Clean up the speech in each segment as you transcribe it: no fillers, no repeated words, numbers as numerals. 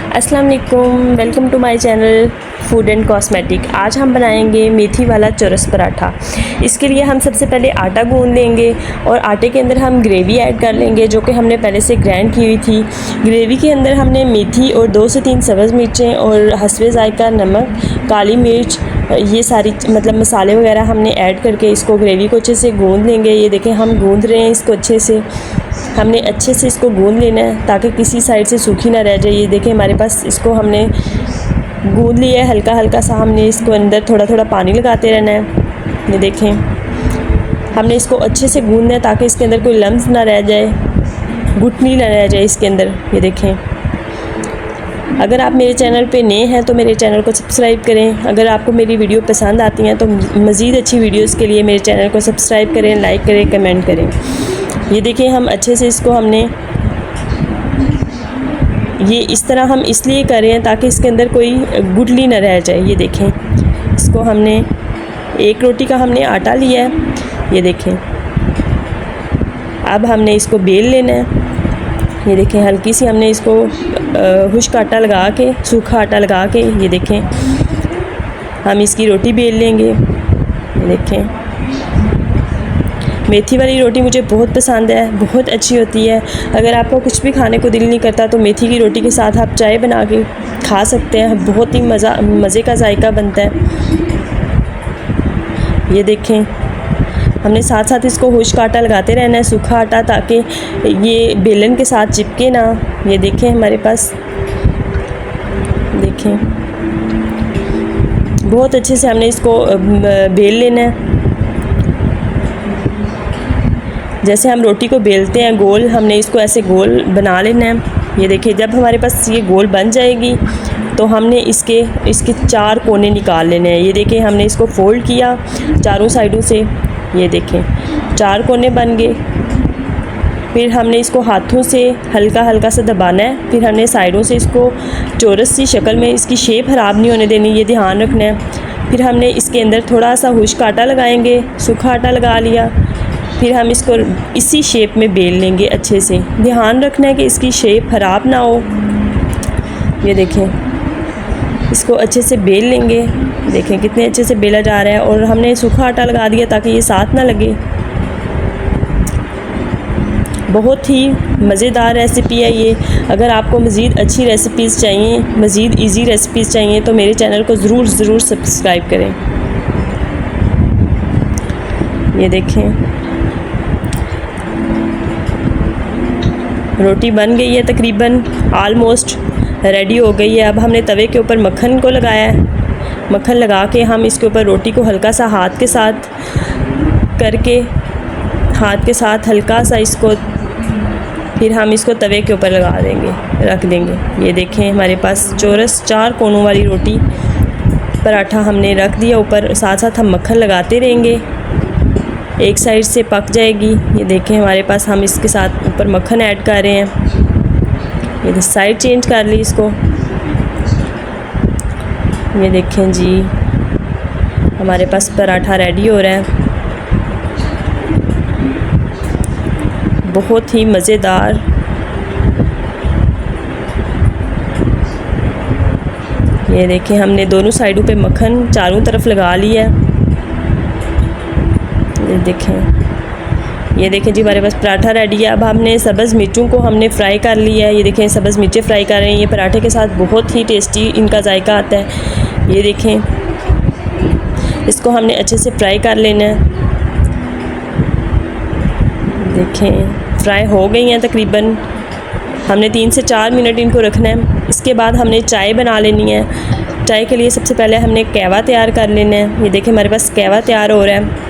अस्सलाम वालेकुम, welcome to my channel food and cosmetic. आज हम बनाएंगे मेथी वाला चौरस पराठा। इसके लिए हम सबसे पहले आटा गूंद लेंगे और आटे के अंदर हम ग्रेवी ऐड कर लेंगे जो कि हमने पहले से ग्राइंड की हुई थी। ग्रेवी के अंदर हमने मेथी और 2 से 3 सब्ज़ मिर्चें और हस्बे ज़ायका नमक, काली मिर्च, ये सारी मसाले वगैरह हमने ऐड करके इसको ग्रेवी को अच्छे से गूंद लेंगे। ये देखें हम गूंद रहे हैं इसको अच्छे से। हमने अच्छे से इसको गूंद लेना है ताकि किसी साइड से सूखी ना रह जाए। ये देखें हमारे पास इसको हमने गूंद लिया है हल्का हल्का सा। हमने इसको अंदर थोड़ा थोड़ा पानी लगाते रहना है। ये देखें हमने इसको अच्छे से गूंदना है ताकि इसके अंदर कोई लम्स ना रह जाए, गुठली ना रह जाए इसके अंदर। ये देखें, अगर आप मेरे चैनल पे नए हैं तो मेरे चैनल को सब्सक्राइब करें। अगर आपको मेरी वीडियो पसंद आती हैं तो मज़ीद अच्छी वीडियोस के लिए मेरे चैनल को सब्सक्राइब करें, लाइक करें, कमेंट करें। ये देखिए हम अच्छे से इसको हमने ये इस तरह हम इसलिए कर रहे हैं ताकि इसके अंदर कोई गुठली न रह जाए। ये देखें इसको हमने 1 रोटी का हमने आटा लिया है। ये देखें अब हमने इसको बेल लेना है। ये देखें हल्की सी हमने इसको खुश्क आटा लगा के, सूखा आटा लगा के, ये देखें हम इसकी रोटी बेल लेंगे। ये देखें मेथी वाली रोटी मुझे बहुत पसंद है, बहुत अच्छी होती है। अगर आपको कुछ भी खाने को दिल नहीं करता तो मेथी की रोटी के साथ आप चाय बना के खा सकते हैं। बहुत ही मज़े का जायका बनता है। ये देखें हमने साथ साथ इसको खुश्क आटा लगाते रहना है, सूखा आटा, ताकि ये बेलन के साथ चिपके ना। ये देखें हमारे पास, देखें बहुत अच्छे से हमने इसको बेल लेना है। जैसे हम रोटी को बेलते हैं गोल, हमने इसको ऐसे गोल बना लेना है। ये देखिए जब हमारे पास ये गोल बन जाएगी तो हमने इसके 4 कोने निकाल लेने हैं। ये देखिए हमने इसको फोल्ड किया चारों साइडों से। ये देखें 4 कोने बन गए। फिर हमने इसको हाथों से हल्का हल्का सा दबाना है। फिर हमने साइडों से इसको चौरस सी शक्ल में, इसकी शेप ख़राब नहीं होने देनी, ये ध्यान रखना है। फिर हमने इसके अंदर थोड़ा सा खुश्क आटा लगाएंगे, सूखा आटा लगा लिया। फिर हम इसको इसी शेप में बेल लेंगे अच्छे से। ध्यान रखना है कि इसकी शेप ख़राब ना हो। ये देखें इसको अच्छे से बेल लेंगे। देखें कितने अच्छे से बेला जा रहा है। और हमने सूखा आटा लगा दिया ताकि ये साथ ना लगे। बहुत ही मज़ेदार रेसिपी है ये। अगर आपको मज़ीद अच्छी रेसिपीज़ चाहिए, मज़ीद इजी रेसिपीज़ चाहिए तो मेरे चैनल को ज़रूर सब्सक्राइब करें। ये देखें रोटी बन गई है, तकरीबन आलमोस्ट रेडी हो गई है। अब हमने तवे के ऊपर मक्खन को लगाया है। मक्खन लगा के हम इसके ऊपर रोटी को हल्का सा हाथ के साथ करके, हाथ के साथ हल्का सा इसको, फिर हम इसको तवे के ऊपर लगा देंगे, रख देंगे। ये देखें हमारे पास चौरस 4 कोनों वाली रोटी पराठा हमने रख दिया ऊपर। साथ साथ हम मक्खन लगाते रहेंगे, एक साइड से पक जाएगी। ये देखें हमारे पास हम इसके साथ ऊपर मक्खन ऐड कर रहे हैं। ये साइड चेंज कर ली इसको। ये देखें जी हमारे पास पराठा रेडी हो रहा है। बहुत ही मज़ेदार। ये देखें हमने दोनों साइडों पे मक्खन चारों तरफ लगा लिया है। ये देखें जी हमारे पास पराठा रेडी है। अब हमने सब्ज़ मिर्चों को हमने फ्राई कर लिया है। ये देखें सब्ज़ मिर्चें फ्राई कर रहे हैं। ये पराठे के साथ बहुत ही टेस्टी इनका जायका आता है। ये देखें इसको हमने अच्छे से फ्राई कर लेना है। देखें फ्राई हो गई हैं तकरीबन। हमने 3 से 4 मिनट इनको रखना है। इसके बाद हमने चाय बना लेनी है। चाय के लिए सबसे पहले हमने कहवा तैयार कर लेना है। ये देखें हमारे पास कहवा तैयार हो रहा है।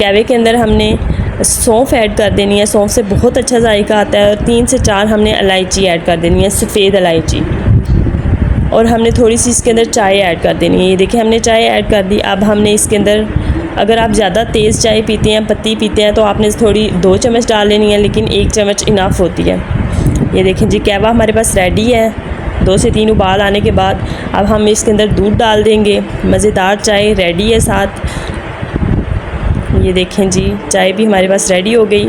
कहवे के अंदर हमने सौंफ ऐड कर देनी है। सौंफ से बहुत अच्छा जायका आता है। और 3 से 4 हमने इलायची ऐड कर देनी है, सफ़ेद इलायची। और हमने थोड़ी सी इसके अंदर चाय ऐड कर देनी है। ये देखिए हमने चाय ऐड कर दी। अब हमने इसके अंदर, अगर आप ज़्यादा तेज़ चाय पीते हैं, पत्ती पीते हैं, तो आपने थोड़ी 2 चम्मच डाल लेनी है, लेकिन 1 चम्मच इनाफ होती है। ये देखें जी कहवा हमारे पास रेडी है। 2 से 3 उबाल आने के बाद अब हम इसके अंदर दूध डाल देंगे। मज़ेदार चाय रेडी है साथ। ये देखें जी चाय भी हमारे पास रेडी हो गई।